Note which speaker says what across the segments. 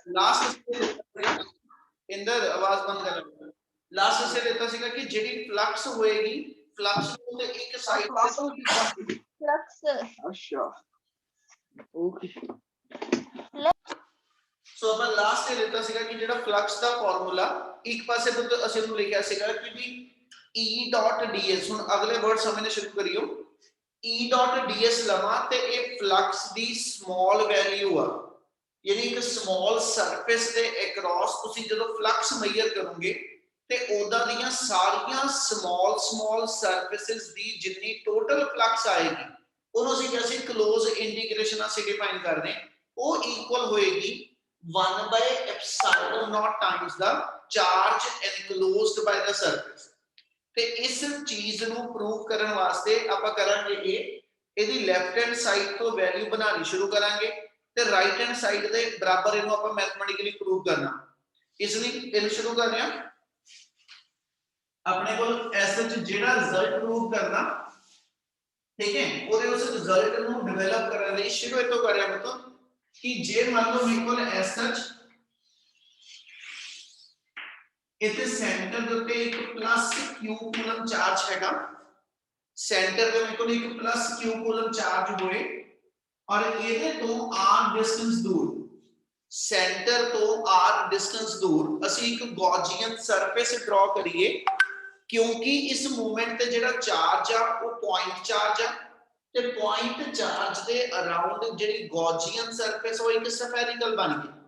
Speaker 1: Last Inder आवाज बंद कर लास्ट से लेता सीगा कि जेडी फ्लक्स होएगी फ्लक्स ਨੂੰ ਤੇ ਇੱਕ ਸਾਈਡ ਤੇ
Speaker 2: फ्लक्स
Speaker 3: अच्छा ओके
Speaker 1: ਸੋ ਆਪਾਂ ਲਾਸਟ ਤੇ ਲੈਤਾ ਸੀਗਾ ਕਿ ਜਿਹੜਾ ਫਲਕਸ ਦਾ ਫਾਰਮੂਲਾ ਇੱਕ ਪਾਸੇ ਤੋਂ ਅਸੀਂ ਨੂੰ ਲਿਖਿਆ ਸੀਗਾ ਕਿ ਵੀ E.ds ਹੁਣ ਅਗਲੇ ਵਰਡ ਸਮਝਣੇ ਸ਼ੁਰੂ ਕਰਿਓ E.ds ਲਵਾਂ ਤੇ ਇਹ ਫਲਕਸ ਦੀ ਸਮਾਲ ਵੈਲਿਊ ਆ ਯਾਨੀ ਇੱਕ ਸਮਾਲ ਸਰਫੇਸ ਦੇ ਅਕ੍ਰੋਸ ਤੁਸੀਂ ਜਦੋਂ ਫਲਕਸ ਮੇਜਰ ਕਰੋਗੇ ਤੇ ਉਹਦਾ ਦੀਆਂ ਸਾਰੀਆਂ ਸਮਾਲ ਸਰਫੇਸਿਸ ਦੀ ਜਿੰਨੀ ਟੋਟਲ ਫਲਕਸ ਆਏਗੀ ਉਹਨੂੰ ਅਸੀਂ ਕਿਹਾ ਸੀ ਕਲੋਜ਼ ਇੰਟੀਗ੍ਰੇਸ਼ਨ ਅਸੀਂ ਡਿਫਾਈਨ ਕਰਦੇ ਉਹ ਇਕੁਅਲ ਹੋਏਗੀ 1 by epsilon naught times the charge enclosed by the surface ਤੇ ਇਸ ਚੀਜ਼ ਨੂੰ ਪ੍ਰੂਵ ਕਰਨ ਵਾਸਤੇ ਆਪਾਂ ਕਰਾਂਗੇ ਇਹਦੀ ਲੈਫਟ ਹੈਂਡ ਸਾਈਡ ਤੋਂ ਵੈਲਿਊ ਬਣਾਉਣੀ ਸ਼ੁਰੂ ਕਰਾਂਗੇ ਤੇ ਰਾਈਟ ਹੈਂਡ ਸਾਈਡ ਦੇ ਬਰਾਬਰ ਇਹਨੂੰ ਆਪਾਂ ਮੈਥਮੈਟਿਕਲੀ ਪ੍ਰੂਵ ਕਰਨਾ ਇਸ ਲਈ ਇਹਨੂੰ ਸ਼ੁਰੂ ਕਰਦੇ ਹਾਂ ਆਪਣੇ ਕੋਲ ਐਸਐਚ ਜਿਹੜਾ ਰਿਜ਼ਲਟ ਪ੍ਰੂਵ ਕਰਨਾ ਠੀਕ ਹੈ ਉਹਦੇ ਉਸ ਰਿਜ਼ਲਟ ਨੂੰ ਡਿਵੈਲਪ ਕਰਨ ਲਈ ਸ਼ੁਰੂ ਤੋਂ ਕਰਿਆ ਮਤਲਬ ਕਿ ਜੇ ਮੰਨ ਲਓ ਮੇਰੇ ਕੋਲ ਐਸਐਚ इतने सेंटर ਦੇ ਉੱਤੇ ਇੱਕ ਪਲੱਸ q ਕੂਲਮ ਚਾਰਜ ਹੈਗਾ ਸੈਂਟਰ ਦੇ ਮੇਰੇ ਕੋਲ ਇੱਕ ਪਲੱਸ q ਕੂਲਮ ਚਾਰਜ ਹੋਏ ਔਰ ਇਹਦੇ ਤੋਂ r ਡਿਸਟੈਂਸ ਦੂਰ ਸੈਂਟਰ ਤੋਂ r ਡਿਸਟੈਂਸ ਦੂਰ ਅਸੀਂ ਇੱਕ ਗੌਸੀਅਨ ਸਰਫੇਸ ਡਰਾ ਕਰੀਏ ਕਿਉਂਕਿ ਇਸ ਮੂਵਮੈਂਟ ਤੇ ਜਿਹੜਾ ਚਾਰਜ ਆ ਉਹ ਪੁਆਇੰਟ ਚਾਰਜ ਆ ਤੇ ਪੁਆਇੰਟ ਚਾਰਜ ਦੇ ਅਰਾਊਂਡ ਜਿਹੜੀ ਗੌਸੀਅਨ ਸਰਫੇਸ ਉਹ ਇੱਕ ਸਫੈਰਿਕਲ ਬਣ ਗਈ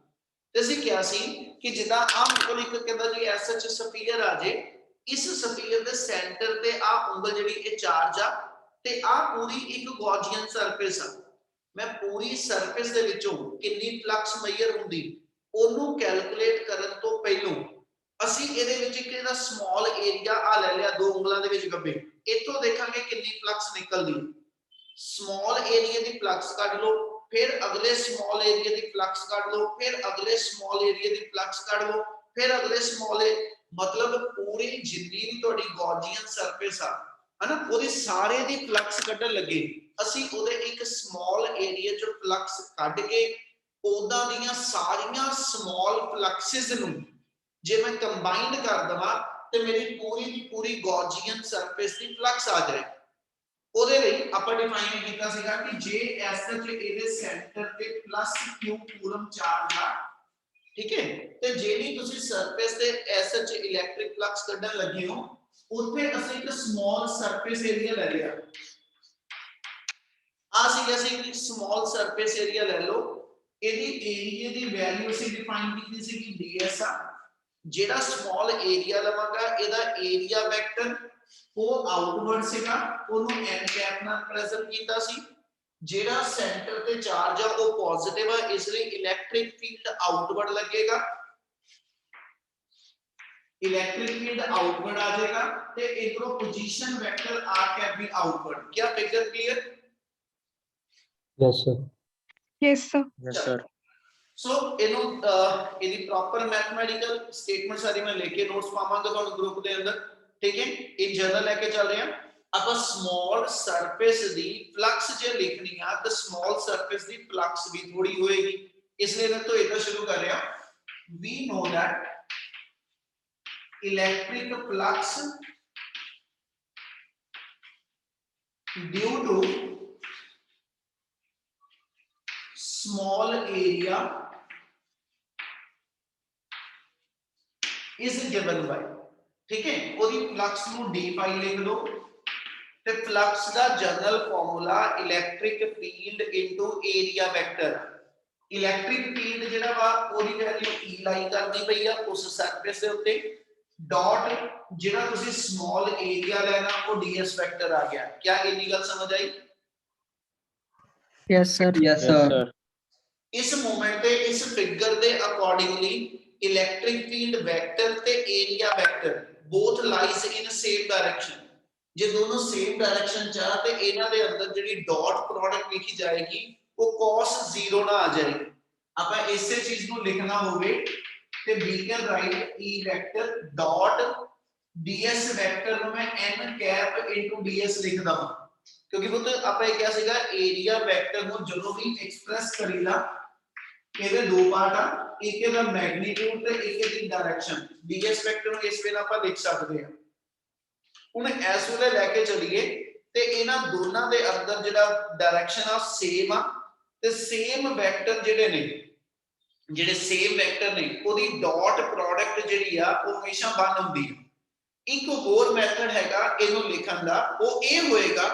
Speaker 1: ਤੇ ਅਸੀਂ ਕਿਹਾ ਸੀ ਕਿ ਜਿੱਦਾਂ ਆ ਕੋਲ ਇੱਕ ਕਹਿੰਦਾ ਜੀ ਐਸਐਚ ਸਫੀਅਰ ਆ ਜੇ ਇਸ ਸਫੀਅਰ ਦੇ ਸੈਂਟਰ ਤੇ ਆ ਉਂਗਲ ਜਿਹੜੀ ਇਹ ਚਾਰਜ ਆ ਤੇ ਆ ਪੂਰੀ ਇੱਕ ਗੌਸੀਅਨ ਸਰਫੇਸ ਆ ਮੈਂ ਪੂਰੀ ਸਰਫੇਸ ਦੇ ਵਿੱਚੋਂ ਕਿੰਨੀ ਫਲਕਸ ਮੇਜਰ ਹੁੰਦੀ ਉਹਨੂੰ ਕੈਲਕੂਲੇਟ ਕਰਨ ਤੋਂ ਪਹਿਲਾਂ ਅਸੀਂ ਇਹਦੇ ਵਿੱਚ ਇੱਕ ਇਹਦਾ ਸਮਾਲ ਏਰੀਆ ਆ ਲੈ ਲਿਆ ਦੋ ਉਂਗਲਾਂ ਦੇ ਵਿੱਚ ਗੱਬੇ ਇੱਥੋਂ ਦੇਖਾਂਗੇ ਕਿੰਨੀ ਫਲਕਸ ਨਿਕਲਦੀ ਸਮਾਲ ਏਰੀਆ ਦੀ ਫਲਕਸ ਕੱਢ ਲਓ फिर अगले स्मॉल एरिया दी फ्लक्स काट लो फिर अगले स्मॉल एरिया दी फ्लक्स काट लो फिर अगले स्मॉल मतलब पूरी जितनी भी ਤੁਹਾਡੀ ਗੌਸੀਅਨ ਸਰਫੇਸ ਆ ਹਨਾ ਉਹਦੀ ਸਾਰੇ ਦੀ ਫਲਕਸ ਕੱਢਣ ਲੱਗੇ ਅਸੀਂ ਉਹਦੇ ਇੱਕ ਸਮਾਲ ਏਰੀਆ ਚ ਫਲਕਸ ਕੱਢ ਕੇ ਉਹਦਾਂ ਦੀਆਂ ਸਾਰੀਆਂ ਸਮਾਲ ਫਲਕਸਿਸ ਨੂੰ ਜੇ ਮੈਂ ਕੰਬਾਈਨ ਕਰ ਦਵਾਂ ਤੇ ਮੇਰੀ ਪੂਰੀ ਦੀ ਪੂਰੀ ਗੌਸੀਅਨ ਸਰਫੇਸ ਦੀ ਫਲਕਸ ਆ ਜਾਏ ਉਹਦੇ ਲਈ ਆਪਾਂ ਡਿਫਾਈਨ ਕੀਤਾ ਸੀਗਾ ਕਿ ਜੇ ਐਸਐਚ ਇਹਦੇ ਸੈਂਟਰ ਤੇ ਪਲੱਸ q ਕੂਲਮ ਚਾਰਜ ਆ ਠੀਕ ਹੈ ਤੇ ਜਿਹੜੀ ਤੁਸੀਂ ਸਰਫੇਸ ਤੇ ਐਸਐਚ ਇਲੈਕਟ੍ਰਿਕ ਫਲਕਸ ਕੱਢਣ ਲੱਗੇ ਹੋ ਉੱਥੇ ਅਸੀਂ ਇੱਕ ਸਮਾਲ ਸਰਫੇਸ ਏਰੀਆ ਲੈ ਲਿਆ ਆ ਸੀ ਅਸੀਂ ਇੱਕ ਸਮਾਲ ਸਰਫੇਸ ਏਰੀਆ ਲੈ ਲਓ ਇਹਦੀ ਏਰੀਆ ਦੀ ਵੈਲਿਊ ਅਸੀਂ ਡਿਫਾਈਨ ਕੀਤੀ ਸੀ ਕਿ ds ਆ ਜਿਹੜਾ ਸਮਾਲ ਏਰੀਆ ਲਵਾਂਗਾ ਇਹਦਾ ਏਰੀਆ ਵੈਕਟਰ ਉਹ ਆਊਟਵਰਡ ਸੀਗਾ ਉਹਨੂੰ n ਕੈਪ ਨਾਲ ਪ੍ਰੈਜ਼ੈਂਟ ਕੀਤਾ ਸੀ ਜਿਹੜਾ ਸੈਂਟਰ ਤੇ ਚਾਰਜ ਆ ਉਹ ਪੋਜ਼ਿਟਿਵ ਆ ਇਸ ਲਈ ਇਲੈਕਟ੍ਰਿਕ ਫੀਲਡ ਆਊਟਵਰਡ ਲੱਗੇਗਾ इलेक्ट्रिक फील्ड आउटवर्ड आ जाएगा ते इधरों पोजीशन वेक्टर r कैप भी आउटवर्ड क्या picture clear
Speaker 4: yes sir
Speaker 2: yes sir
Speaker 4: yes sir
Speaker 1: so ਇਹਨੂੰ ਇਹਦੀ ਪ੍ਰੋਪਰ ਮੈਥਮੈਟੀਕਲ ਸਟੇਟਮੈਂਟ ਸਾਰੀ ਮੈਂ ਲੈ ਕੇ ਨੋਟਸ ਪਾਵਾਂਗਾ ਤੁਹਾਨੂੰ ਗਰੁੱਪ ਦੇ ਅੰਦਰ ਠੀਕ ਹੈ ਇਹ ਜਰਨਲ ਲੈ ਕੇ ਚੱਲ ਰਹੇ ਹਾਂ ਆਪਾਂ ਸਮਾਲ ਸਰਫੇਸ ਦੀ ਫਲਕਸ ਜੇ ਲਿਖਣੀ ਆ ਤਾਂ ਸਮਾਲ ਸਰਫੇਸ ਦੀ ਫਲਕਸ ਵੀ ਥੋੜੀ ਹੋਏਗੀ ਇਸ ਲਈ ਮੈਂ ਤੋਂ ਇਹਦਾ ਸ਼ੁਰੂ ਕਰ ਰਿਹਾ we know that electric flux due to small area is given by ठीक है ਉਹਦੀ फ्लक्स ਨੂੰ d phi ਲਿਖ ਲਓ ਤੇ फ्लक्स ਦਾ general formula electric field into area vector electric field ਜਿਹੜਾ ਵਾ ਉਹਦੀ ਵੈਲਿਊ e ਲਾਈ ਕਰਦੀ ਪਈ ਆ ਉਸ ਸਰਫੇਸ ਦੇ ਉੱਤੇ ਡਾਟ ਜਿਹੜਾ ਤੁਸੀਂ ਸਮਾਲ ਏਰੀਆ ਲੈਣਾ ਉਹ ds ਵੈਕਟਰ ਆ ਗਿਆ ਕੀ ਇੰਨੀ ਗੱਲ ਸਮਝ ਆਈ
Speaker 4: यस सर
Speaker 1: ਇਸ ਮੂਵਮੈਂਟ ਤੇ ਇਸ ਫਿਗਰ ਦੇ ਅਕੋਰਡਿੰਗਲੀ ਇਲੈਕਟ੍ਰਿਕ ਫੀਲਡ ਵੈਕਟਰ ਤੇ area vector both lies in same direction ਜੇ ਦੋਨੋਂ ਸੇਮ ਡਾਇਰੈਕਸ਼ਨ ਚ ਆ ਤੇ ਇਹਨਾਂ ਦੇ ਅੰਦਰ ਜਿਹੜੀ ਡਾਟ ਪ੍ਰੋਡਕਟ ਲਿਖੀ ਜਾਏਗੀ ਉਹ cos 0 ਨਾ ਆ ਜਾਏਗੀ ਆਪਾਂ ਇਸੇ ਚੀਜ਼ ਨੂੰ ਲਿਖਣਾ ਹੋਵੇ ਤੇ we can write e vector dot ds vector ਨੂੰ ਮੈਂ n cap into ds ਲਿਖ ਦਵਾਂ ਕਿਉਂਕਿ ਉਹ ਤਾਂ ਆਪਾਂ ਇਹ ਕਿਹਾ ਸੀਗਾ ਏਰੀਆ ਵੈਕਟਰ ਨੂੰ ਜਦੋਂ ਵੀ ਐਕਸਪ੍ਰੈਸ ਕਰੀਦਾ ਇਹਦੇ ਦੋ ਪਾਰਟ ਆ, ਇੱਕ ਇਹਦਾ ਮੈਗਨੀਟਿਊਡ ਤੇ ਇੱਕ ਇਹਦੀ ਡਾਇਰੈਕਸ਼ਨ। ds ਵੈਕਟਰ ਨੂੰ ਇਸ ਵੇਲੇ ਆਪਾਂ ਲਿਖ ਸਕਦੇ ਹਾਂ। ਹੁਣ ਇਸ ਵੇਲੇ ਲੈ ਕੇ ਚੱਲੀਏ ਤੇ ਇਹਨਾਂ ਦੋਨਾਂ ਦੇ ਅੰਦਰ ਜਿਹੜਾ ਡਾਇਰੈਕਸ਼ਨ ਆ ਸੇਮ ਆ, ਤੇ ਸੇਮ ਵੈਕਟਰ ਜਿਹੜੇ ਨੇ, ਜਿਹੜੇ ਸੇਮ ਵੈਕਟਰ ਨੇ ਉਹਦੀ ਡਾਟ ਪ੍ਰੋਡਕਟ ਜਿਹੜੀ ਆ ਉਹ ਹਮੇਸ਼ਾ 1 ਹੁੰਦੀ ਹੈ। ਇੱਕ ਹੋਰ ਮੈਥਡ ਹੈਗਾ ਇਹਨੂੰ ਲਿਖਣ ਦਾ, ਉਹ ਇਹ ਹੋਏਗਾ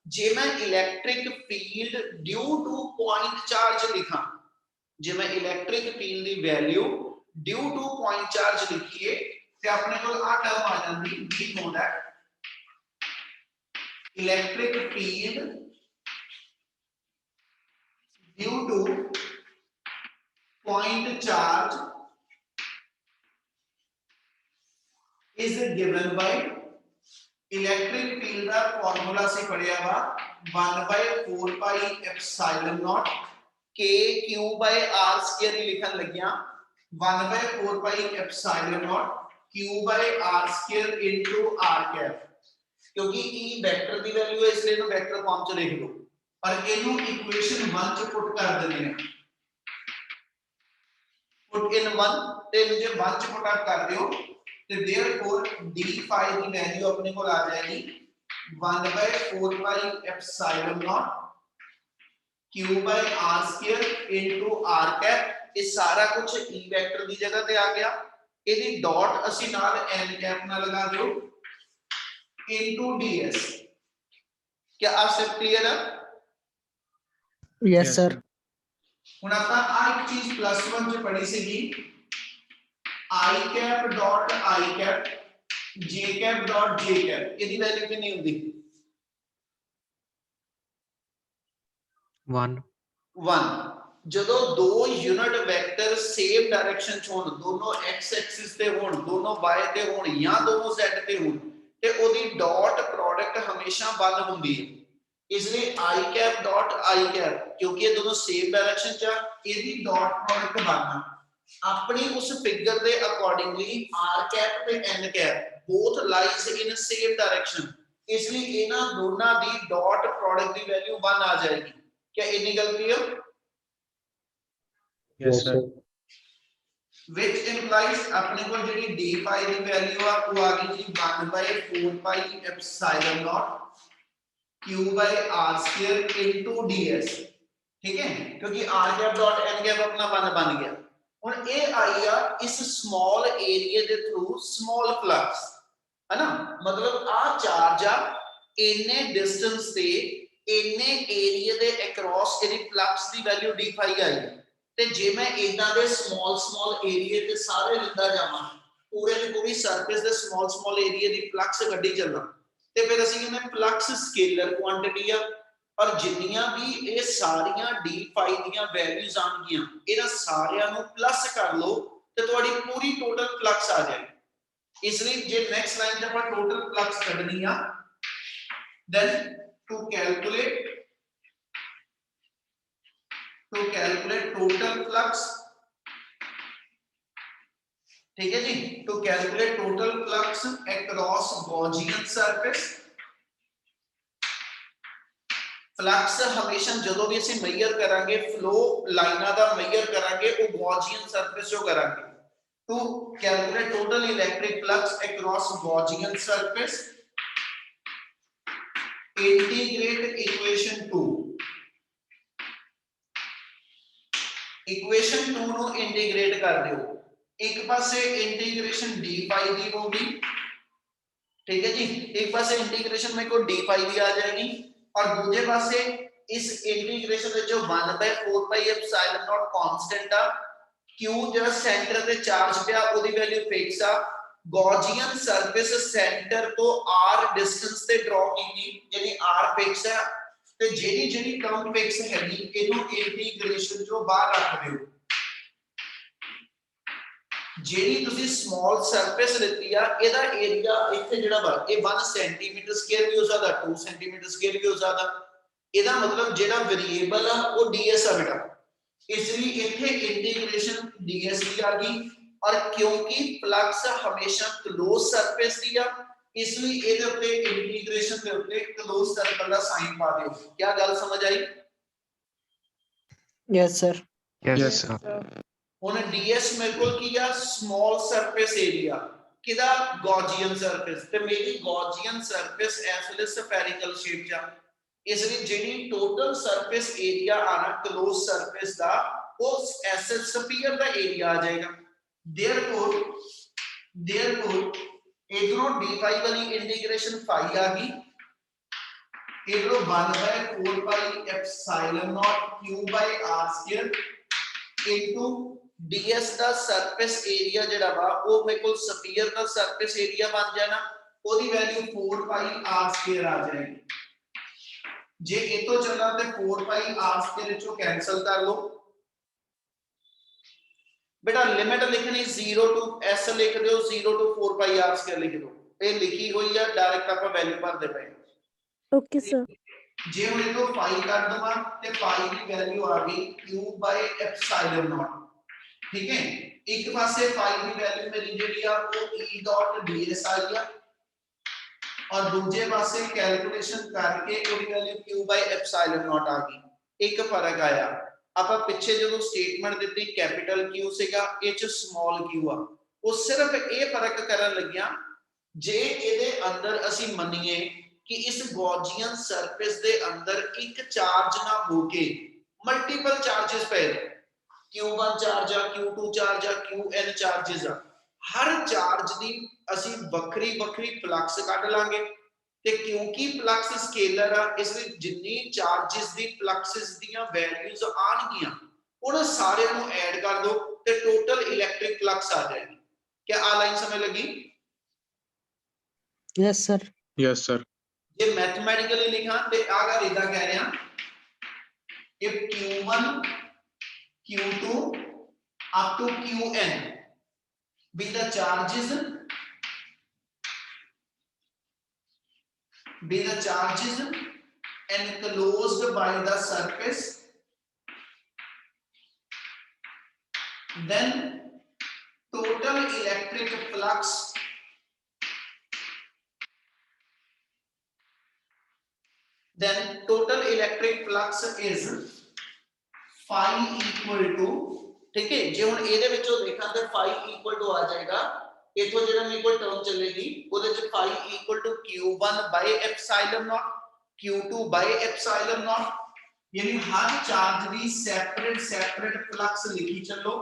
Speaker 1: ਜੇ ਮੈਂ electric field due to point charge ਲਿਖਾਂ, ਜੇ ਮੈਂ ਇਲੈਕਟ੍ਰਿਕ ਫੀਲਡ ਦੀ value due to point charge ਲਿਖੀਏ ਤੇ ਆਪਣੇ ਕੋਲ ਆ ਟਰਮ ਆ ਜਾਂਦੀ ਵੀ ਹੁੰਦਾ electric field due to point charge is given by electric field ਦਾ ਫਾਰਮੂਲਾ ਸੀ ਪੜਿਆ ਵਾ 1/4 pi epsilon naught k q by r square ਹੀ ਲਿਖਣ ਲੱਗਿਆ 1/4 pi epsilon naught q by r square into r cap, क्योंकि e वेक्टर ਦੀ value ਹੈ इसलिए ਇਹਨੂੰ वेक्टर ਫਾਰਮ ਚ ਲਿਖ ਲਓ, ਪਰ ਇਹਨੂੰ ਇਕੁਏਸ਼ਨ 1 ਚ ਪੁੱਟ ਕਰ ਦਿੰਦੇ ਆ, पुट इन 1 ਤੇ ਜੇ 1 ਚ ਪੁੱਟ ਕਰ ਦਿਓ ਤੇ therefore d phi ਦੀ ਵੈਲਿਊ ਆਪਣੇ ਕੋਲ ਆ ਜਾਏਗੀ 1/4 pi epsilon naught q by r square into r cap। ਇਹ ਸਾਰਾ ਕੁਝ e ਵੈਕਟਰ ਦੀ ਜਗ੍ਹਾ ਤੇ ਆ ਗਿਆ, ਇਹਦੀ ਡਾਟ ਅਸੀਂ ਨਾਲ n cap ਨਾਲ ਲਗਾ ਦਿਓ into ds। क्या आप सब क्लियर है?
Speaker 4: Yes, sir.
Speaker 1: ਹੁਣ ਆਪਾਂ ਆ ਇੱਕ ਚੀਜ਼ +1 ਚ ਪੜ੍ਹੀ ਸੀਗੀ i cap dot i cap j cap dot j cap, ਇਹਦੀ ਵੈਲਿਊ ਕਿੰਨੀ ਹੁੰਦੀ 1। ਜਦੋਂ ਦੋ ਯੂਨਿਟ ਵੈਕਟਰ ਸੇਮ ਡਾਇਰੈਕਸ਼ਨ ਚ ਹੋਣ, ਦੋਨੋਂ x ਐਕਸਿਸ ਤੇ ਹੋਣ, ਦੋਨੋਂ y ਤੇ ਹੋਣ ਜਾਂ ਦੋਨੋਂ z ਤੇ ਹੋਣ, ਤੇ ਉਹਦੀ ਡਾਟ ਪ੍ਰੋਡਕਟ ਹਮੇਸ਼ਾ 1 ਹੁੰਦੀ ਹੈ। इसलिए i cap dot i cap क्योंकि ये दोनों सेम डायरेक्शन च ਇਹਦੀ ਡਾਟ ਪ੍ਰੋਡਕਟ ਬਣਨਾ ਆਪਣੀ ਉਸ ਫਿਗਰ ਦੇ ਅਕੋਰਡਿੰਗਲੀ r cap ਤੇ n cap both lies in same direction, इसलिए ਇਹਨਾਂ ਦੋਨਾਂ ਦੀ ਡਾਟ ਪ੍ਰੋਡਕਟ ਦੀ ਵੈਲਿਊ 1 ਆ ਜਾਏਗੀ। क्या ਇੰਨੀ ਗੱਲ clear?
Speaker 4: Yes, sir.
Speaker 1: which implies ਆਪਣੇ ਕੋਲ ਜਿਹੜੀ d phi ਦੀ ਵੈਲਿਊ ਆ ਉਹ ਆ ਗਈ ਜੀ 1/4 pi epsilon naught q by r square into ds, ठीक है, क्योंकि r cap dot n cap अपना 1 बन गया। ਹੁਣ ਇਹ ਆਈ ਆ ਇਸ ਸਮਾਲ ਏਰੀਆ ਦੇ ਥਰੂ ਸਮਾਲ ਫਲਕਸ, ਹੈ ਨਾ, ਮਤਲਬ ਆ ਚਾਰਜ ਆ ਇੰਨੇ ਡਿਸਟੈਂਸ ਤੇ ਇੰਨੇ ਏਰੀਆ ਦੇ ਅਕ੍ਰੋਸ ਇਹਦੀ ਫਲਕਸ ਦੀ ਵੈਲਿਊ d phi ਆਈ, ਤੇ ਜੇ ਮੈਂ ਇਦਾਂ ਦੇ ਸਮਾਲ ਏਰੀਆ ਤੇ ਸਾਰੇ ਲਿੰਦਾ ਜਾਵਾਂ ਪੂਰੇ ਦੀ ਪੂਰੀ ਸਰਫੇਸ ਦੇ ਸਮਾਲ ਏਰੀਆ ਦੀ ਫਲਕਸ ਕੱਢੀ ਚੱਲਾਂ, ਤੇ ਫਿਰ ਅਸੀਂ ਕਹਿੰਦੇ ਫਲਕਸ ਸਕੇਲਰ ਕੁਆਂਟੀਟੀ ਆ, ਔਰ ਜਿੰਨੀਆਂ ਵੀ ਇਹ ਸਾਰੀਆਂ d phi ਦੀਆਂ ਵੈਲਿਊਜ਼ ਆਣਗੀਆਂ ਇਹਨਾਂ ਸਾਰਿਆਂ ਨੂੰ ਪਲੱਸ ਕਰ ਲਓ ਤੇ ਤੁਹਾਡੀ ਪੂਰੀ ਟੋਟਲ ਫਲਕਸ ਆ ਜਾਏਗੀ। ਇਸ ਲਈ ਜੇ ਨੈਕਸਟ ਲਾਈਨ ਤੇ ਆਪਾਂ ਟੋਟਲ ਫਲਕਸ ਕੱਢਣੀ ਆ, then to calculate total flux, ठीक है जी, to calculate total flux across Gaussian surface। Flux ਹਮੇਸ਼ਾ ਜਦੋਂ ਵੀ ਅਸੀਂ ਮੇਜਰ ਕਰਾਂਗੇ ਫਲੋ ਲਾਈਨਾਂ ਦਾ ਮੇਜਰ ਕਰਾਂਗੇ ਉਹ ਗੌਸੀਅਨ ਸਰਫੇਸ ਜੋ ਕਰਾਂਗੇ। To calculate total electric flux across Gaussian surface integrate equation 2, equation 2 ਨੂੰ ਇੰਟੀਗ੍ਰੇਟ ਕਰ ਦਿਓ। ਇੱਕ ਪਾਸੇ ਇੰਟੀਗ੍ਰੇਸ਼ਨ d phi ਦੀ ਹੋਗੀ, ठीक है जी, एक पास इंटीग्रेशन में को d phi भी आ जाएगी और दूसरे पास से इस इंटीग्रेशन में जो 1/4 pi एप्सिलॉन नॉट कांस्टेंट आ, q जो सेंटर पे चार्ज पे ओदी वैल्यू फिक्स आ, गॉसियन सरफेस सेंटर तो r डिस्टेंस ਤੇ ਡਰਾ ਕੀਤੀ यानी r ਫਿਕਸ ਹੈ, ਤੇ ਜਿਹੜੀ ਜਿਹੜੀ ਟਰਮ ਫਿਕਸ ਹੈਗੀ ਇਹਨੂੰ ਇੰਟੀਗ੍ਰੇਸ਼ਨ ਚੋਂ ਬਾਹਰ ਰੱਖ ਦਿਓ। ਜਿਹੜੀ ਤੁਸੀਂ ਸਮਾਲ ਸਰਫੇਸ ਲਿੱਤੀ ਆ ਇਹਦਾ ਏਰੀਆ ਇੱਥੇ ਜਿਹੜਾ ਵਾ ਇਹ 1 ਸੈਂਟੀਮੀਟਰ ਸਕੁਅਰ ਵੀ ਹੋ ਸਕਦਾ, 2 ਸੈਂਟੀਮੀਟਰ ਸਕੁਅਰ ਵੀ ਹੋ ਸਕਦਾ। ਇਹਦਾ ਮਤਲਬ ਜਿਹੜਾ ਵੇਰੀਏਬਲ ਆ ਉਹ ds ਆ ਬੇਟਾ, ਇਸ ਲਈ ਇੱਥੇ ਇੰਟੀਗ੍ਰੇਸ਼ਨ ds ਦੀ ਆ ਗਈ। ਔਰ ਕਿਉਂਕਿ ਫਲਕਸ ਹਮੇਸ਼ਾ ਕਲੋਜ਼ ਸਰਫੇਸ ਦੀ ਆ, ਇਸ ਲਈ ਇਹਦੇ ਉੱਤੇ ਇੰਟੀਗ੍ਰੇਸ਼ਨ ਦੇ ਉੱਤੇ ਕਲੋਜ਼ ਸਰਕਲ ਦਾ ਸਾਈਨ ਪਾ ਦਿਓ। ਕੀ ਗੱਲ ਸਮਝ ਆਈ?
Speaker 4: Yes, sir.
Speaker 2: Yes, sir.
Speaker 1: ਹੁਣ ds ਮੇਰੇ ਕੋਲ ਕੀ ਆ small surface area ਕਿਹਦਾ ਗੌਜੀਅਨ ਸਰਫੇਸ ਤੇ ਮੇਰੀ ਗੌਜੀਅਨ ਸਰਫੇਸ ਇਸ ਵੇਲੇ ਸਫੈਰਿਕਲ ਸ਼ੇਪ ਚ ਆ ਇਸ ਲਈ ਜਿਹੜੀ ਟੋਟਲ ਸਰਫੇਸ ਏਰੀਆ ਆਣਾ ਕਲੋਜ਼ ਸਰਫੇਸ ਦਾ ਉਹ ਐਸ ਸਫੀਅਰ ਦਾ ਏਰੀਆ ਆ ਜਾਏਗਾ therefore ਇਧਰੋਂ dy ਵਾਲੀ ਇੰਟੀਗ੍ਰੇਸ਼ਨ phi ਆ ਗਈ इधरों 1/4 pi epsilon naught q by r square into ds the surface area ਜਿਹੜਾ ਵਾ ਉਹ ਮੇਰੇ ਕੋਲ ਸਫੀਅਰ ਦਾ ਸਰਫੇਸ ਏਰੀਆ ਬਣ ਜਾਣਾ ਉਹਦੀ ਵੈਲਿਊ 4 pi r square ਆ ਜਾਏਗੀ ਜੇ ਇਹ ਤੋਂ ਚੱਲਾਂ ਤੇ 4 pi r square ਵਿੱਚੋਂ ਕੈਨਸਲ ਕਰ ਲਓ बेटा लिमिट लिखनी 0 टू s लिख दो 0 टू 4 pi r square लिख दो ये लिखी हुई है डायरेक्ट आप वैल्यू भर दे पे
Speaker 5: ओके सर
Speaker 1: जे हम इसको पाई कर दूंगा ते पाई की वैल्यू आ गई q by epsilon naught ठीक है एक पासे पाई की वैल्यू मेरी जेडी आ वो e dot ds आ गया और दूसरे पासे कैलकुलेशन करके ओदी value q by epsilon naught आ गई एक फर्क आया ਆਪਾਂ ਪਿੱਛੇ ਜਦੋਂ ਸਟੇਟਮੈਂਟ ਦਿੱਤੀ ਕੈਪੀਟਲ Q ਸੀਗਾ ਇਹ ਚ ਸਮਾਲ q ਆ ਉਹ ਸਿਰਫ ਇਹ ਫਰਕ ਕਰਨ ਲੱਗਿਆ ਜੇ ਇਹਦੇ ਅੰਦਰ ਅਸੀਂ ਮੰਨੀਏ ਕਿ ਇਸ ਗੌਜੀਅਨ ਸਰਫੇਸ ਦੇ ਅੰਦਰ ਇੱਕ ਚਾਰਜ ਨਾ ਹੋ ਕੇ ਮਲਟੀਪਲ ਚਾਰजेस ਪਏ q1 ਚਾਰਜ ਆ q2 ਚਾਰਜ ਆ qn ਚਾਰजेस ਆ ਹਰ ਚਾਰਜ ਦੀ ਅਸੀਂ ਵੱਖਰੀ ਵੱਖਰੀ ਫਲਕਸ ਕੱਢ ਲਾਂਗੇ ਤੇ ਕਿਉਂਕਿ ਫਲਕਸ ਸਕੇਲਰ ਆ ਇਸ ਲਈ ਜਿੰਨੀ ਚਾਰजेस ਦੀ ਫਲਕਸਸ ਦੀਆਂ ਵੈਲਿਊਜ਼ ਆਣਗੀਆਂ ਉਹਨਾਂ ਸਾਰਿਆਂ ਨੂੰ ਐਡ ਕਰ ਦੋ ਤੇ ਟੋਟਲ ਇਲੈਕਟ੍ਰਿਕ ਫਲਕਸ ਆ ਜਾਏਗੀ ਕੀ ਆ ਲਾਈਨ ਸਮਝ ਲੱਗੀ
Speaker 4: Yes, sir.
Speaker 2: Yes, sir.
Speaker 1: ਜੇ ਮੈਥਮੈਟਿਕਲੀ ਲਿਖਾਂ ਤੇ ਆਗਾ ਇਦਾਂ ਕਹਿ ਰਿਹਾ if q1 q2 up to qn be the charges enclosed by the surface then total electric flux is phi equal to ठीक है जे हुन ਇਹਦੇ ਵਿੱਚੋਂ ਦੇਖਾਂ ਤੇ phi equal to ਆ ਜਾਏਗਾ ਇਥੋਂ ਜਿਹੜਾ ਮੇਰੇ ਕੋਲ ਟਰਮ ਚੱਲੇਗੀ ਉਹਦੇ ਚ phi equal to q1 by epsilon naught q2 by epsilon naught यानी हर चार्ज ਦੀ सेपरेट फ्लक्स लिखी चलो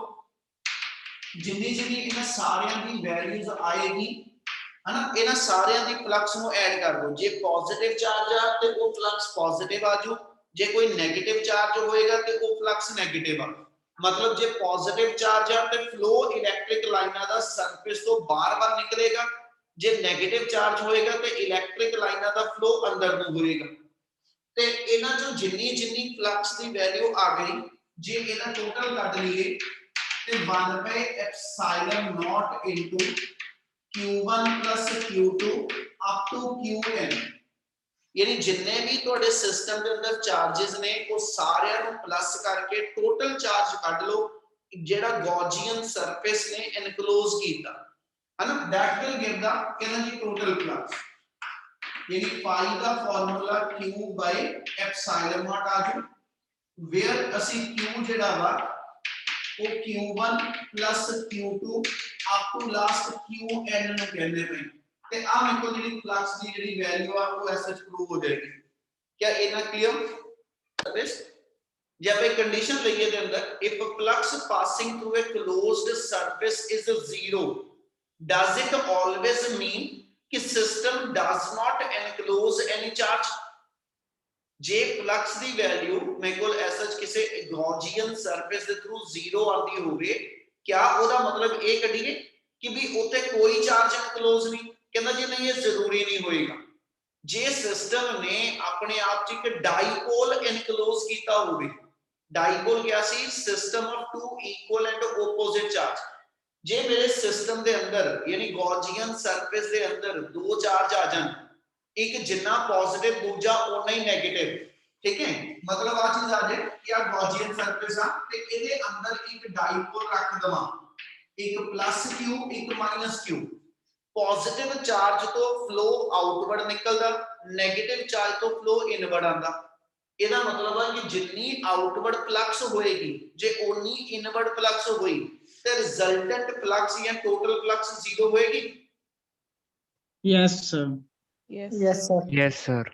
Speaker 1: जिन्नी जिन्नी ਇਹਨਾਂ ਸਾਰਿਆਂ ਦੀ ਵੈਲਿਊਜ਼ ਆਏਗੀ ਹਨਾ ਇਹਨਾਂ ਸਾਰਿਆਂ ਦੀ ਫਲਕਸ ਨੂੰ ਐਡ ਕਰ ਦੋ ਜੇ ਪੋਜ਼ਿਟਿਵ ਚਾਰਜ ਆ ਤੇ ਉਹ ਫਲਕਸ ਪੋਜ਼ਿਟਿਵ ਆਜੂ ਜੇ ਕੋਈ 네ਗੇਟਿਵ ਚਾਰਜ ਹੋਏਗਾ ਤੇ ਉਹ ਫਲਕਸ 네ਗੇਟਿਵ ਆ मतलब जे पॉजिटिव चार्ज है तो फ्लो इलेक्ट्रिक लाइना दा सरफेस तो बार-बार निकलेगा जे नेगेटिव चार्ज होएगा तो इलेक्ट्रिक लाइना दा फ्लो अंदर ਨੂੰ ਹੋਏਗਾ ਤੇ ਇਹਨਾਂ ਚੋਂ ਜਿੰਨੀ ਫਲਕਸ ਦੀ ਵੈਲਿਊ ਆ ਗਈ ਜੇ ਇਹਦਾ ਟੋਟਲ ਕੱਢ ਲਈਏ ਤੇ 1 by epsilon naught into q1 plus q2 up to qn यानी जिन्ने भी ਤੁਹਾਡੇ ਸਿਸਟਮ ਦੇ ਅੰਦਰ ਚਾਰजेस ਨੇ ਉਹ ਸਾਰਿਆਂ ਨੂੰ ਪਲੱਸ ਕਰਕੇ ਟੋਟਲ ਚਾਰਜ ਕੱਢ ਲਓ ਜਿਹੜਾ ਗੌਜੀਅਨ ਸਰਫੇਸ ਨੇ ਇਨਕਲੋਜ਼ ਕੀਤਾ ਹਨਾ that will give the energy total flux यानी phi the formula q by epsilon naught ਆ ਜੂ where ਅਸੀਂ q ਜਿਹੜਾ ਵਾ ਉਹ q1 plus q2 up to last qn ਨੂੰ ਕਹਿੰਦੇ ਪਏ ਤੇ ਆ ਮੇਰੇ ਕੋਲ ਜਿਹੜੀ ਫਲਕਸ ਦੀ ਜਿਹੜੀ ਵੈਲਿਊ ਆ ਉਹ ਐਸ ਪ੍ਰੂਵ ਹੋ ਜਾਏਗੀ क्या इतना क्लियर ਜੇ ਆਪਾਂ ਕੰਡੀਸ਼ਨ ਲਈਏ ਦੇ ਅੰਦਰ if flux passing through a closed surface is 0 does it always mean कि system does not enclose any charge ਜੇ ਫਲਕਸ ਦੀ ਵੈਲਿਊ ਮੇਰੇ ਕੋਲ ਐਸਾ ਕਿਸੇ ਗੌਜੀਅਨ ਸਰਫੇਸ ਦੇ ਥਰੂ 0 ਆਉਂਦੀ ਹੋਵੇ क्या ਉਹਦਾ ਮਤਲਬ ਇਹ ਕੱਢੀਏ ਕਿ ਵੀ ਉੱਥੇ ਕੋਈ ਚਾਰਜ ਇਨਕਲੋਜ਼ ਨਹੀਂ ਕਹਿੰਦਾ ਜੀ ਨਹੀਂ ਇਹ ਜ਼ਰੂਰੀ ਨਹੀਂ ਹੋਏਗਾ ਜੇ ਸਿਸਟਮ ਨੇ ਆਪਣੇ ਆਪ ਚ ਇੱਕ ਡਾਈਪੋਲ ਇਨਕਲੋਜ਼ ਕੀਤਾ ਹੋਵੇ ਡਾਈਪੋਲ ਕਿਹਾ ਸੀ system of two equal and opposite charge ਜੇ ਮੇਰੇ ਸਿਸਟਮ ਦੇ ਅੰਦਰ ਯਾਨੀ ਗੌਜੀਅਨ ਸਰਫੇਸ ਦੇ ਅੰਦਰ ਦੋ ਚਾਰਜ ਆ ਜਾਣ ਇੱਕ ਜਿੰਨਾ ਪੋਜ਼ਿਟਿਵ ਦੂਜਾ ਉਨਾ ਹੀ 네ਗੇਟਿਵ ठीक है मतलब आ चीज आ जाए कि आ गॉसियन सरफेस आ ते ਇਹਦੇ ਅੰਦਰ ਇੱਕ ਡਾਈਪੋਲ ਰੱਖ ਦਵਾਂ ਇੱਕ ਪਲੱਸ q ਇੱਕ ਮਾਈਨਸ q ਪੋਜ਼ਿਟਿਵ ਚਾਰਜ ਤੋਂ ਫਲੋ ਆਊਟਵਰਡ ਨਿਕਲਦਾ 네ਗੇਟਿਵ ਚਾਰਜ ਤੋਂ ਫਲੋ ਇਨਵਰਡ ਆਂਦਾ ਇਹਦਾ ਮਤਲਬ ਹੈ ਕਿ ਜਿੰਨੀ ਆਊਟਵਰਡ ਫਲਕਸ ਹੋਏਗੀ ਜੇ ਉਨੀ ਇਨਵਰਡ ਫਲਕਸ ਹੋਈ ਤੇ ਰਿਜ਼ਲਟੈਂਟ ਫਲਕਸ ਜਾਂ ਟੋਟਲ ਫਲਕਸ ਜ਼ੀਰੋ ਹੋਏਗੀ।
Speaker 4: Yes, sir.
Speaker 3: Yes,
Speaker 4: Yes,
Speaker 3: sir.
Speaker 4: sir.
Speaker 2: Yes, sir.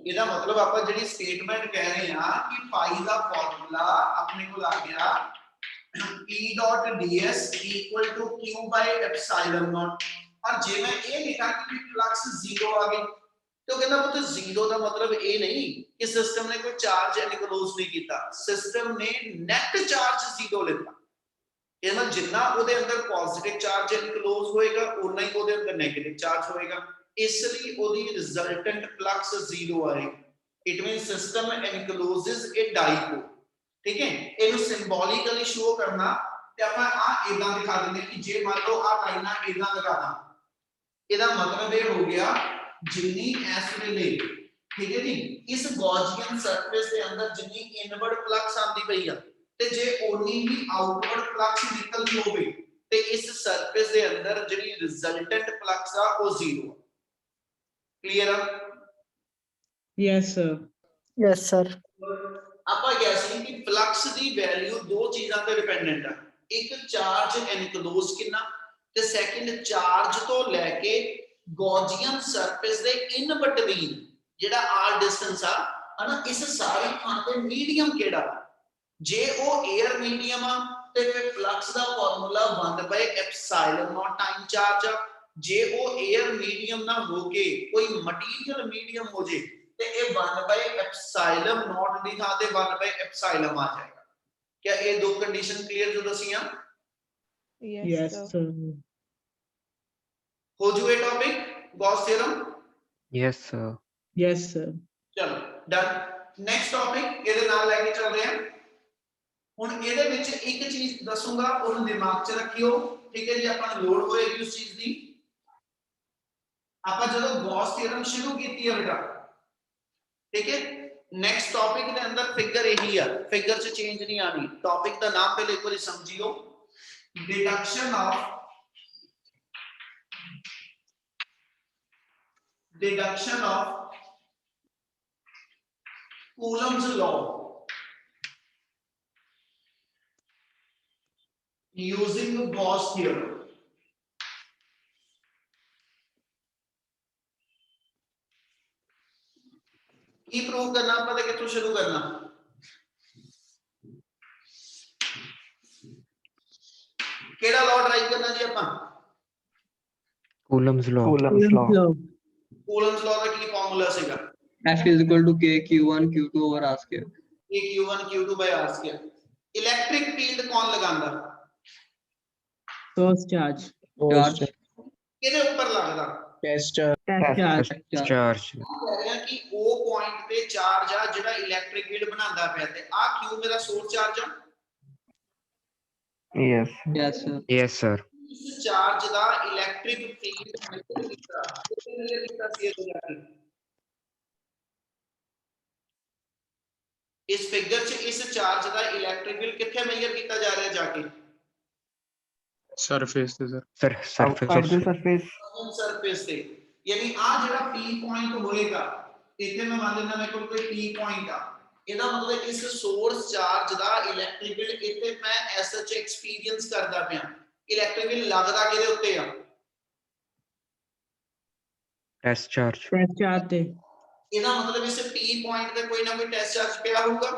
Speaker 1: ਇਹਦਾ ਮਤਲਬ ਆਪਾਂ ਜਿਹੜੀ ਸਟੇਟਮੈਂਟ ਕਹਿ ਰਹੇ ਹਾਂ ਕਿ ਪਾਈ ਦਾ ਫਾਰਮੂਲਾ ਆਪਣੇ ਕੋਲ ਆ ਗਿਆ E dot ds equal to q by epsilon naught। और जे मैं ये लिखा कि फ्लक्स जीरो आ गई तो कहना पुत्र जीरो का मतलब ये नहीं कि सिस्टम ने कोई चार्ज एनक्लोज नहीं किया, सिस्टम ने नेट चार्ज जीरो लेता। ਇਹਦਾ ਜਿੰਨਾ ਉਹਦੇ ਅੰਦਰ ਪੋਜ਼ਿਟਿਵ ਚਾਰਜ ਇਨਕਲੋਜ਼ ਹੋਏਗਾ ਉਨਾ ਹੀ ਉਹਦੇ ਅੰਦਰ 네ਗੇਟਿਵ ਚਾਰਜ ਹੋਏਗਾ, ਇਸ ਲਈ ਉਹਦੀ ਰਿਜ਼ਲਟੈਂਟ ਫਲਕਸ ਜ਼ੀਰੋ ਆਏਗੀ। ਇਟ ਮੀਨਸ ਸਿਸਟਮ ਇਨਕਲੋਜ਼ਸ ਅ ਡਾਈਪੋਲ। ਠੀਕ ਹੈ, ਇਹਨੂੰ ਸਿੰਬੋਲਿਕਲੀ ਸ਼ੋ ਕਰਨਾ ਤੇ ਆਪਾਂ ਆ ਇਦਾਂ ਦਿਖਾ ਦਿੰਦੇ ਕਿ ਜੇ ਮੰਨ ਲਓ ਆ ਲਾਈਨਾਂ ਇਦਾਂ ਲਗਾਣਾ, ਇਹਦਾ ਮਤਲਬ ਇਹ ਹੋ ਗਿਆ ਜਿੰਨੀ ਇਸ ਵੇਲੇ, ਠੀਕ ਹੈ ਜੀ, ਇਸ ਗੌਸੀਅਨ ਸਰਫੇਸ ਦੇ ਅੰਦਰ ਜਿੰਨੀ ਇਨਵਰਡ ਫਲਕਸ ਆਂਦੀ ਪਈ ਆ ਤੇ ਜੇ ਓਨੀ ਹੀ ਆਊਟਵਰਡ ਫਲਕਸ ਨਿਕਲਦੀ ਹੋਵੇ ਤੇ ਇਸ ਸਰਫੇਸ ਦੇ ਅੰਦਰ ਜਿਹੜੀ ਰਿਜ਼ਲਟੈਂਟ ਫਲਕਸ ਆ ਉਹ ਜ਼ੀਰੋ। ਕਲੀਅਰ ਆ?
Speaker 4: Yes, sir. Yes, sir.
Speaker 1: ਆਪਾਂ ਕਿਹਾ ਸੀ ਕਿ ਫਲਕਸ ਦੀ ਵੈਲਿਊ ਦੋ ਚੀਜ਼ਾਂ ਤੇ ਡਿਪੈਂਡੈਂਟ ਆ, ਇੱਕ ਚਾਰਜ ਇਨਕਲੋਜ਼ ਕਿੰਨਾ ਤੇ ਸੈਕਿੰਡ ਚਾਰਜ ਤੋਂ ਲੈ ਕੇ ਗੌਸੀਅਨ ਸਰਫੇਸ ਦੇ ਇਨ ਬਿਟਵੀਨ ਜਿਹੜਾ ਆਰ ਡਿਸਟੈਂਸ ਆ ਹਨਾ, ਇਸ ਸਾਰੀ ਥਾਂ ਤੇ ਮੀਡੀਅਮ ਕਿਹੜਾ। ਜੇ ਉਹ 에ਅਰ ਮੀਡੀਅਮ ਆ ਤੇ ਫਿਰ ਫਲਕਸ ਦਾ ਫਾਰਮੂਲਾ 1/ε ਨॉट ਟਾਈਮ ਚਾਰਜ ਆ। ਜੇ ਉਹ 에ਅਰ ਮੀਡੀਅਮ ਨਾ ਹੋ ਕੇ ਕੋਈ ਮਟੀਰੀਅਲ ਮੀਡੀਅਮ ਹੋ ਜੇ ਤੇ ਇਹ 1/ε ਨॉट ਦੀ ਥਾਂ ਤੇ 1/ε ਆ ਜਾਏਗਾ। क्या ये दो कंडीशन क्लियर जो दसियां?
Speaker 3: Yes,
Speaker 4: Yes,
Speaker 3: sir.
Speaker 4: sir.
Speaker 1: हो जुए topic Gauss theorem?
Speaker 2: Yes, sir.
Speaker 4: Yes, sir.
Speaker 1: चलो डन। नेक्स्ट टॉपिक ਇਹਦੇ ਨਾਲ ਲੈ ਕੇ ਚੱਲਦੇ ਹਾਂ। ਹੁਣ ਇਹਦੇ ਵਿੱਚ ਇੱਕ ਚੀਜ਼ ਦੱਸੂਗਾ, ਉਹਨੂੰ ਦਿਮਾਗ 'ਚ ਰੱਖਿਓ, ਠੀਕ ਹੈ ਜੀ। ਆਪਾਂ ਨੂੰ ਲੋੜ ਹੋਏਗੀ ਉਸ ਚੀਜ਼ ਦੀ। ਆਪਾਂ ਜਦੋਂ ਗੌਸ ਥਿਊਰਮ ਸ਼ੁਰੂ ਕੀਤੀ ਹੈ ਬੇਟਾ, ਠੀਕ ਹੈ, नेक्स्ट टॉपिक के अंदर फिगर यही है, फिगर से चेंज नहीं आनी। टॉपिक का नाम पहले एक बार समझियो, deduction of Coulomb's law using Gauss theorem. की प्रूव करना, पता कितों शुरू करना? केड़ा लॉ ड्राइव करना जी अपन?
Speaker 2: Coulomb's law.
Speaker 3: Coulomb's law.
Speaker 1: Coulomb's law का की फार्मूला सीगा?
Speaker 3: F is equal to K Q1 Q2 over R square.
Speaker 1: K Q1 Q2 by R square। Electric field कौन लगांदा?
Speaker 4: Source charge.
Speaker 3: Charge.
Speaker 1: किहदे ऊपर लगदा?
Speaker 4: Test charge.
Speaker 2: Charge.
Speaker 1: कह रहे हैं कि O पॉइंट पे चार्ज आ जेड़ा इलेक्ट्रिक फील्ड बनांदा पिया ते आ Q मेरा सोर्स चार्ज आ।
Speaker 3: Yes. Yes, sir.
Speaker 2: Yes, sir.
Speaker 1: इस चार्ज दा इलेक्ट्रिक फील्ड मेजर कीता, कितने मेजर कीता सी इधर जाके? इस फिगर च इस चार्ज दा इलेक्ट्रिक फील्ड किथे मेजर कीता जा रहा है जाके?
Speaker 5: सरफेस से sir
Speaker 2: Sir, surface
Speaker 3: Outside
Speaker 2: of
Speaker 3: the surface.
Speaker 1: Surface से, यानी आ जेड़ा P पॉइंट होएगा, इथे मैं मान लेना मेरे को कोई P पॉइंट आ, ਇਹਦਾ ਮਤਲਬ ਇਸ ਸੋਰਸ ਚਾਰਜ ਦਾ ਇਲੈਕਟ੍ਰਿਕ ਫੀਲਡ ਇੱਥੇ ਮੈਂ ਐਸਐਚ ਐਕਸਪੀਰੀਅੰਸ ਕਰਦਾ ਪਿਆ, ਇਲੈਕਟ੍ਰਿਕ ਫੀਲਡ ਲੱਗਦਾ ਕਿਹਦੇ ਉੱਤੇ ਆ?
Speaker 2: test charge.
Speaker 4: Test charge ਤੇ।
Speaker 1: ਇਹਦਾ ਮਤਲਬ ਇਸ P ਪੁਆਇੰਟ ਤੇ ਕੋਈ ਨਾ ਕੋਈ ਟੈਸਟ ਚਾਰਜ ਪਿਆ ਹੋਊਗਾ।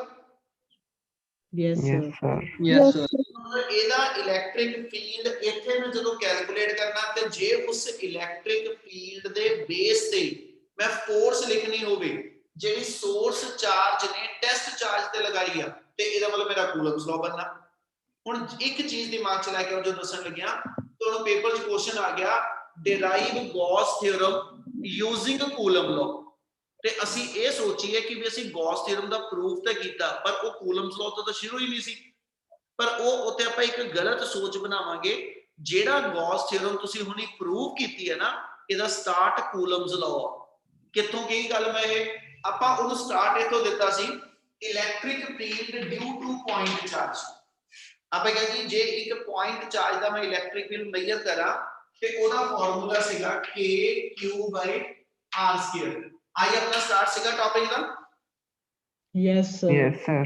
Speaker 4: Yes, sir.
Speaker 3: sir. Yes, sir.
Speaker 1: ਮਤਲਬ ਇਹਦਾ ਇਲੈਕਟ੍ਰਿਕ ਫੀਲਡ ਇੱਥੇ ਮੈਂ ਜਦੋਂ ਕੈਲਕੂਲੇਟ ਕਰਨਾ ਤੇ ਜੇ ਉਸ ਇਲੈਕਟ੍ਰਿਕ ਫੀਲਡ ਦੇ ਬੇਸ ਤੇ ਮੈਂ ਫੋਰਸ ਲਿਖਣੀ ਹੋਵੇ ਜਿਹੜੀ ਸੋਰਸ ਚਾਰਜ ਨੇ ਟੈਸਟ ਚਾਰਜ ਤੇ ਲਗਾਈ ਆ ਤੇ ਇਹਦਾ ਮਤਲਬ ਮੇਰਾ ਕੂਲਮਸ ਲਾਅ ਬਣਨਾ। ਹੁਣ ਇੱਕ ਚੀਜ਼ ਦਿਮਾਗ 'ਚ ਲੈ ਕੇ ਆਓ, ਜੋ ਦੱਸਣ ਲੱਗਿਆ ਤੁਹਾਨੂੰ ਪੇਪਰ 'ਚ ਕੁਐਸਚਨ ਆ ਗਿਆ derive Gauss theorem using Coulomb law, ਤੇ ਅਸੀਂ ਇਹ ਸੋਚੀਏ ਕਿ ਵੀ ਅਸੀਂ ਗੌਸ ਥਿਓਰਮ ਦਾ ਪ੍ਰੂਫ ਤਾਂ ਕੀਤਾ ਪਰ ਉਹ ਕੂਲਮਸ ਲਾਅ ਤੋਂ ਸ਼ੁਰੂ ਹੀ ਨਹੀਂ ਸੀ। ਪਰ ਉਹ ਉੱਤੇ ਆਪਾਂ ਇੱਕ ਗਲਤ ਸੋਚ ਬਣਾਵਾਂਗੇ, ਜਿਹੜਾ ਗੌਸ ਥਿਓਰਮ ਤੁਸੀਂ ਹੁਣੀ ਪ੍ਰੂਵ ਕੀਤੀ ਹੈ ਨਾ, ਇਹਦਾ ਸਟਾਰਟ ਕੂਲਮਸ ਲਾਅ। ਕਿੱਥੋਂ ਕੀ ਗੱਲ ਮੈਂ ਇਹ ਆਪਾਂ ਉਹਨੂੰ ਸਟਾਰਟ ਇਥੋਂ ਦਿੱਤਾ ਸੀ, electric field due to point charge. ਆਪਾਂ ਕਹਿੰਦੇ ਜੀ ਜੇ ਇੱਕ ਪੁਆਇੰਟ ਚਾਰਜ ਦਾ ਮੈਂ ਇਲੈਕਟ੍ਰਿਕ ਫੀਲਡ ਮੇਜਰ ਕਰਾਂ ਤੇ ਉਹਦਾ ਫਾਰਮੂਲਾ ਸੀਗਾ KQ/R²। ਆਈ ਆਪਣਾ ਸਟਾਰਟ ਸੀਗਾ ਟੌਪਿਕ ਦਾ।
Speaker 4: Yes, sir.
Speaker 2: Yes, sir.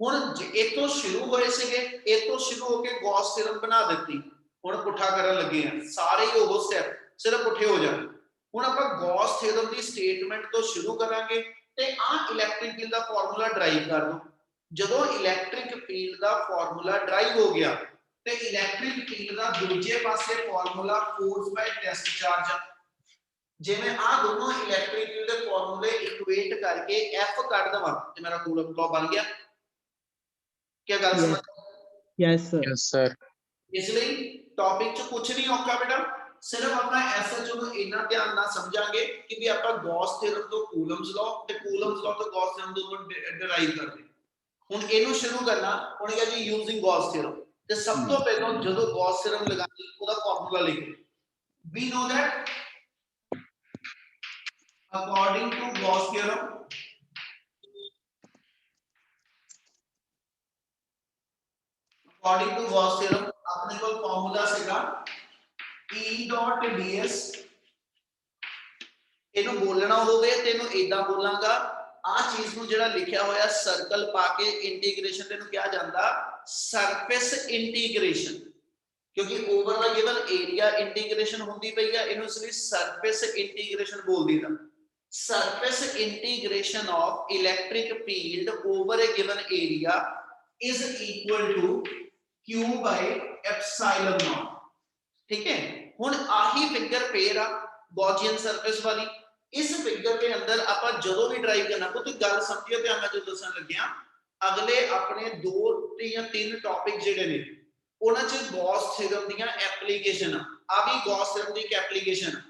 Speaker 1: ਹੁਣ ਇਥੋਂ ਸ਼ੁਰੂ ਹੋਏ ਸੀਗੇ, ਇਥੋਂ ਸ਼ੁਰੂ ਹੋ ਕੇ ਗੌਸ ਥਿਓਰਮ ਬਣਾ ਦਿੱਤੀ, ਹੁਣ ਪੁੱਠਾ ਕਰਨ ਲੱਗੇ ਆ ਸਾਰੇ ਹੀ ਉਹ ਸਟੈਪ ਸਿਰਫ ਪੁੱਠੇ ਹੋ ਜਾਣ। ਹੁਣ ਆਪਾਂ ਗੌਸ ਥਿਓਰਮ ਦੀ ਸਟੇਟਮੈਂਟ ਤੋਂ ਸ਼ੁਰੂ ਕਰਾਂਗੇ ਤੇ ਆ ਇਲੈਕਟ੍ਰਿਕ ਫੀਲਡ ਦਾ ਫਾਰਮੂਲਾ ਡਰਾਈਵ ਕਰ ਦੋ। ਜਦੋਂ ਇਲੈਕਟ੍ਰਿਕ ਫੀਲਡ ਦਾ ਫਾਰਮੂਲਾ ਡਰਾਈਵ ਹੋ ਗਿਆ ਤੇ ਇਲੈਕਟ੍ਰਿਕ ਫੀਲਡ ਦਾ ਦੂਜੇ ਪਾਸੇ ਫਾਰਮੂਲਾ ਫੋਰਸ ਬਾਈ ਟੈਸਟ ਚਾਰਜ ਆ। ਜਿਵੇਂ ਆ ਦੋਨੋਂ ਇਲੈਕਟ੍ਰਿਕ ਫੀਲਡ ਦੇ ਫਾਰਮੂਲੇ ਇਕੁਏਟ ਕਰਕੇ F ਕੱਢ ਦਵਾਂ ਤੇ ਮੇਰਾ ਕੂਲਮ ਲॉ ਬਣ ਗਿਆ। ਕੀ ਗੱਲ ਸਮਝ?
Speaker 4: Yes, sir.
Speaker 2: Yes, sir.
Speaker 1: ਇਸ ਲਈ ਟੌਪਿਕ 'ਚ ਕੁਝ ਨਹੀਂ ਔਖਾ ਬੇਟਾ, ਸਿਰਫ ਆਪਣਾ ਐਸਐਚਓ ਨੂੰ ਇੰਨਾ ਧਿਆਨ ਨਾਲ ਸਮਝਾਂਗੇ ਕਿ ਵੀ ਆਪਾਂ ਗੌਸ ਥਿਓਰਮ ਤੋਂ ਕੂਲਮਸ ਲॉ ਤੇ ਕੂਲਮਸ ਲॉ ਤੋਂ ਗੌਸ ਥਿਓਰਮ ਦੋਨੋਂ ਡਰਾਈਵ ਕਰਦੇ। ਹੁਣ ਇਹਨੂੰ ਸ਼ੁਰੂ ਕਰਨਾ, ਹੁਣ ਇਹ ਜੀ ਯੂਜ਼ਿੰਗ ਗੌਸ ਥਿਓਰਮ, ਤੇ ਸਭ ਤੋਂ ਪਹਿਲਾਂ ਜਦੋਂ ਗੌਸ ਥਿਓਰਮ ਲਗਾਣੀ ਉਹਦਾ ਫਾਰਮੂਲਾ ਲਿਖੋ। we know that according to Gauss theorem ਆਪਣੇ ਕੋਲ ਫਾਰਮੂਲਾ ਸੀਗਾ E dot ds। ਇਹਨੂੰ ਬੋਲਣਾ ਹੋਵੇ ਤੇ ਇਹਨੂੰ ਇਦਾਂ ਬੋਲਾਂਗਾ, ਆ ਚੀਜ਼ ਨੂੰ ਜਿਹੜਾ ਲਿਖਿਆ ਹੋਇਆ ਸਰਕਲ ਪਾ ਕੇ ਇੰਟੀਗ੍ਰੇਸ਼ਨ ਤੇ ਇਹਨੂੰ ਕਿਹਾ ਜਾਂਦਾ ਸਰਫੇਸ ਇੰਟੀਗ੍ਰੇਸ਼ਨ, ਕਿਉਂਕਿ ਓਵਰ ਦਾ ਗਿਵਨ ਏਰੀਆ ਇੰਟੀਗ੍ਰੇਸ਼ਨ ਹੁੰਦੀ ਪਈ ਆ, ਇਹਨੂੰ ਇਸ ਲਈ ਸਰਫੇਸ ਇੰਟੀਗ੍ਰੇਸ਼ਨ ਬੋਲ ਦਈਦਾ। Surface integration of electric field over a given area is equal to Q by epsilon naught। ठीक है, ਹੁਣ ਆਹੀ ਫਿਗਰ ਫੇਰ ਆ ਗੌਸੀਅਨ ਸਰਫੇਸ ਵਾਲੀ। ਇਸ ਫਿਗਰ ਦੇ ਅੰਦਰ ਆਪਾਂ ਜਦੋਂ ਵੀ ਡਰਾਈਵ ਕਰਨਾ, ਕੋਈ ਗੱਲ ਸਮਝਿਓ ਤੇ ਮੈਂ ਜੋ ਦੱਸਣ ਲੱਗਿਆ, ਅਗਲੇ ਆਪਣੇ 2 ਜਾਂ 3 ਟੌਪਿਕ ਜਿਹੜੇ ਨੇ ਉਹਨਾਂ 'ਚ ਗੌਸ ਥਿਓਰਮ ਦੀਆਂ ਐਪਲੀਕੇਸ਼ਨ ਆ ਵੀ ਗੌਸ ਥਿਓਰਮ ਦੀ ਇੱਕ ਐਪਲੀਕੇਸ਼ਨ।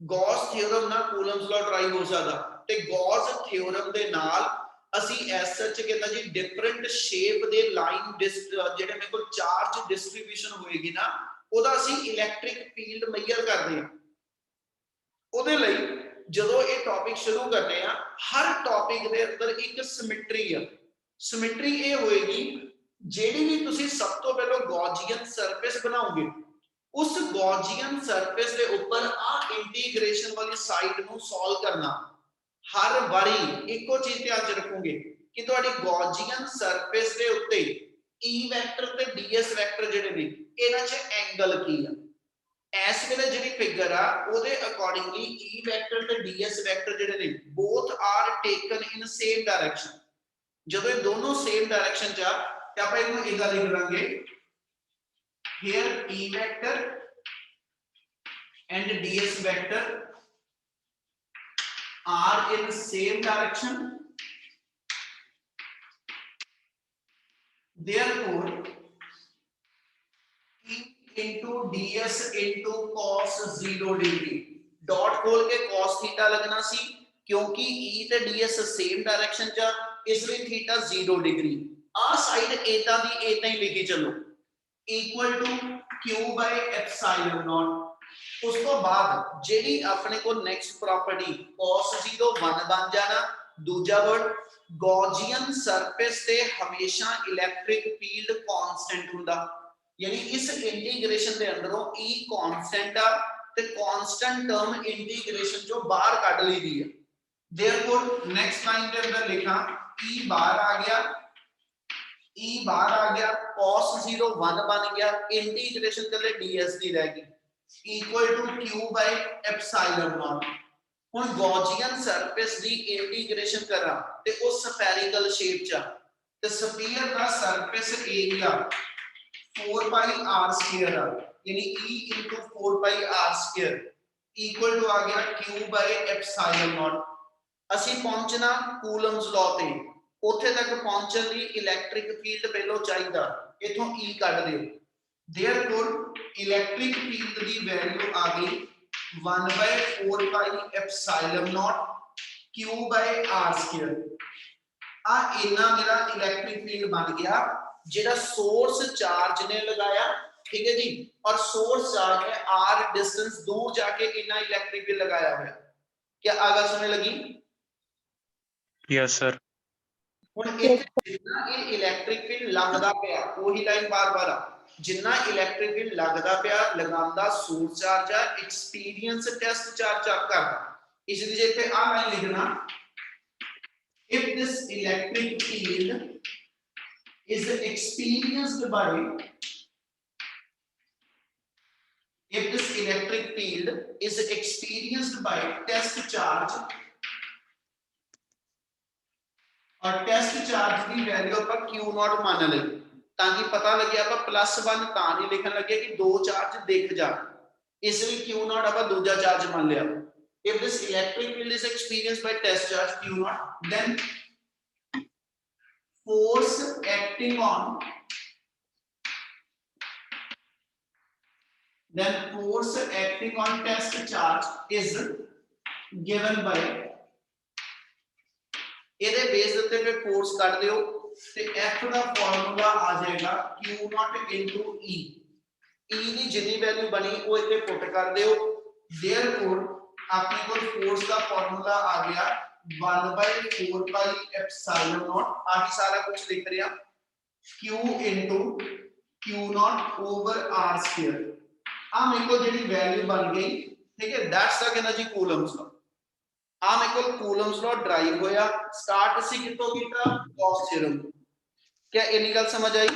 Speaker 1: ਗੌਸ ਥਿਓਰਮ ਨਾਲ ਕੂਲਮਸ ਲਾਅ ਡਰਾਈਵ ਹੋ ਸਕਦਾ ਤੇ ਗੌਸ ਥਿਓਰਮ ਦੇ ਨਾਲ ਅਸੀਂ ਐਸ ਸੱਚ ਕਹਿੰਦਾ ਜੀ ਡਿਫਰੈਂਟ ਸ਼ੇਪ ਦੇ ਲਾਈਨ ਜਿਹੜੇ ਮੇਰੇ ਕੋਲ ਚਾਰਜ ਡਿਸਟ੍ਰੀਬਿਊਸ਼ਨ ਹੋਏਗੀ ਨਾ, ਉਹਦਾ ਅਸੀਂ ਇਲੈਕਟ੍ਰਿਕ ਫੀਲਡ ਮੇਜਰ ਕਰਦੇ ਹਾਂ। ਉਹਦੇ ਲਈ ਜਦੋਂ ਇਹ ਟੌਪਿਕ ਸ਼ੁਰੂ ਕਰਨੇ ਆ, ਹਰ ਟੌਪਿਕ ਦੇ ਅੰਦਰ ਇੱਕ ਸਿਮੈਟਰੀ ਆ। ਸਿਮੈਟਰੀ ਇਹ ਹੋਏਗੀ, ਜਿਹੜੀ ਵੀ ਤੁਸੀਂ ਸਭ ਤੋਂ ਪਹਿਲਾਂ ਗੌਸੀਅਨ ਸਰਫੇਸ ਬਣਾਓਗੇ, ਉਸ ਗੌਸੀਅਨ ਸਰਫੇਸ ਦੇ ਉੱਪਰ ਆ ਇੰਟੀਗ੍ਰੇਸ਼ਨ ਵਾਲੀ ਸਾਈਡ ਨੂੰ ਸੋਲਵ ਕਰਨਾ। ਹਰ ਵਾਰੀ ਇੱਕੋ ਚੀਜ਼ ਧਿਆਨ 'ਚ ਰੱਖੋਗੇ ਕਿ ਤੁਹਾਡੀ ਗੌਸੀਅਨ ਸਰਫੇਸ ਦੇ ਉੱਤੇ E ਵੈਕਟਰ ਤੇ DS ਵੈਕਟਰ ਜਿਹੜੇ ਨੇ ਇਹਨਾਂ 'ਚ ਐਂਗਲ ਕੀ ਆ। ਇਸ ਵੇਲੇ ਜਿਹੜੀ ਫਿਗਰ ਆ ਉਹਦੇ ਅਕੋਰਡਿੰਗਲੀ E ਵੈਕਟਰ ਤੇ DS ਵੈਕਟਰ ਜਿਹੜੇ ਨੇ both are taken in same direction. ਜਦੋਂ ਇਹ ਦੋਨੋਂ ਸੇਮ ਡਾਇਰੈਕਸ਼ਨ 'ਚ ਆ ਤੇ ਆਪਾਂ ਇਹਨੂੰ ਇਦਾਂ ਲਿਖ ਲਾਂਗੇ, here E vector and DS vector are in same direction, therefore E into DS into cos 0 degree। Dot खोल के cos थीटा लगना सी, क्योंकि E ते DS सेम डायरेक्शन च, इसलिए थीटा 0 डिग्री। आ साइड एदा दी एदा ही लिखी चलो, equal to Q by epsilon naught। उस तो बाद जेडी अपने को नेक्स्ट प्रॉपर्टी cos 0 1 बन जाना। दूजा वर्ड गॉसियन सरफेस से हमेशा इलेक्ट्रिक फील्ड कांस्टेंट हुंदा, यानी इस इंटीग्रेशन दे अंदरों E कांस्टेंट आ ते कांस्टेंट टर्म इंटीग्रेशन जो बाहर काट ली दी है। देयरफॉर नेक्स्ट लाइन के अंदर लिखा E बाहर आ गया, E बाहर आ गया, cos 0 1 बन गया, इंटीग्रेशन चले ds दी रह गई equal to Q by epsilon naught। ਹੁਣ ਗੌਸੀਅਨ ਸਰਫੇਸ ਦੀ ਇੰਟੀਗ੍ਰੇਸ਼ਨ ਕਰਾਂ ਤੇ ਉਹ ਸਫੈਰਿਕਲ ਸ਼ੇਪ ਚ ਆ ਤੇ ਸਫੀਅਰ ਦਾ surface area 4 pi r square ਆ, यानी E into 4 pi r square equal to आ गया Q by epsilon naught। ਅਸੀਂ ਪਹੁੰਚਣਾ ਕੂਲਮਸ ਲਾਅ ਤੇ, ਉੱਥੇ ਤੱਕ ਪਹੁੰਚਣ ਲਈ ਇਲੈਕਟ੍ਰਿਕ ਫੀਲਡ ਪਹਿਲਾਂ ਚਾਹੀਦਾ, ਇਥੋਂ E ਕੱਢ ਦਿਓ। therefore इलेक्ट्रिक फील्ड की वैल्यू आ गई 1 by 4 pi epsilon naught Q by r square। आ इतना मेरा इलेक्ट्रिक फील्ड बन गया जेड़ा सोर्स चार्ज ने लगाया, ठीक है जी, और सोर्स चार्ज ने r डिस्टेंस दूर जाके इतना इलेक्ट्रिक फील्ड लगाया हुआ। क्या आगे समझ लगी?
Speaker 2: Yes, sir.
Speaker 1: ਹੁਣ ਜਿੰਨਾ ਇਹ ਇਲੈਕਟ੍ਰਿਕ ਫੀਲਡ ਲੱਗਦਾ ਪਿਆ, ਉਹੀ ਲਾਈਨ ਬਾਰ-ਬਾਰ ਆ, ਜਿੰਨਾ ਇਲੈਕਟ੍ਰਿਕ ਫੀਲਡ ਲੱਗਦਾ ਪਿਆ ਲਗਾਉਂਦਾ ਸੋਰਸ ਚਾਰਜ ਆ, ਐਕਸਪੀਰੀਅੰਸ ਟੈਸਟ ਚਾਰਜ ਚੈੱਕ ਕਰਦਾ। ਇਸ ਲਈ ਇੱਥੇ ਆ ਲਾਈਨ ਲਿਖਣਾ if this electric field is experienced by test charge और टेस्ट चार्ज की वैल्यू आप क्यू नॉट मान ले ताकि पता लगे आप +1 ता नहीं लिखन लगे कि दो चार्ज दिख जा इसलिए क्यू नॉट आप दूसरा चार्ज मान लिया if this electric field is experienced by test charge q naught then force acting on test charge is given by ਇਹਦੇ ਬੇਸ ਦੇ ਉੱਤੇ ਫਿਰ ਫੋਰਸ ਕੱਢ ਦਿਓ ਤੇ F ਦਾ ਫਾਰਮੂਲਾ ਆ ਜਾਏਗਾ Q naught into E ਦੀ ਜਿੰਨੀ ਵੈਲਿਊ ਬਣੀ ਉਹ ਇੱਥੇ ਪੁੱਟ ਕਰ ਦਿਓ देयरफॉर ਆਪਣੇ ਕੋਲ ਫੋਰਸ ਦਾ ਫਾਰਮੂਲਾ ਆ ਗਿਆ 1/4 pi epsilon naught ਆਹੀ ਸਾਰਾ ਕੁਝ ਲਿਖ ਰਿਹਾ Q into Q naught over R square ਆ ਮੇਰੇ ਕੋਲ ਜਿਹੜੀ ਵੈਲਿਊ ਬਣ ਗਈ ਠੀਕ ਹੈ ਦੈਟਸ ਦਾ ਕਹਿੰਦਾ ਜੀ ਕੂਲਮਸ ਲਾ ਆ ਮੇਰੇ ਕੋਲ ਕੂਲਮਸ ਲਾ ਡਰਾਈਵ ਹੋਇਆ ਸਟਾਰਟ ਅਸੀਂ ਕਿਤੋਂ ਕੀਤਾ ਗੌਸ ਥਿਅਰਮ क्या इतनी गल समझ आई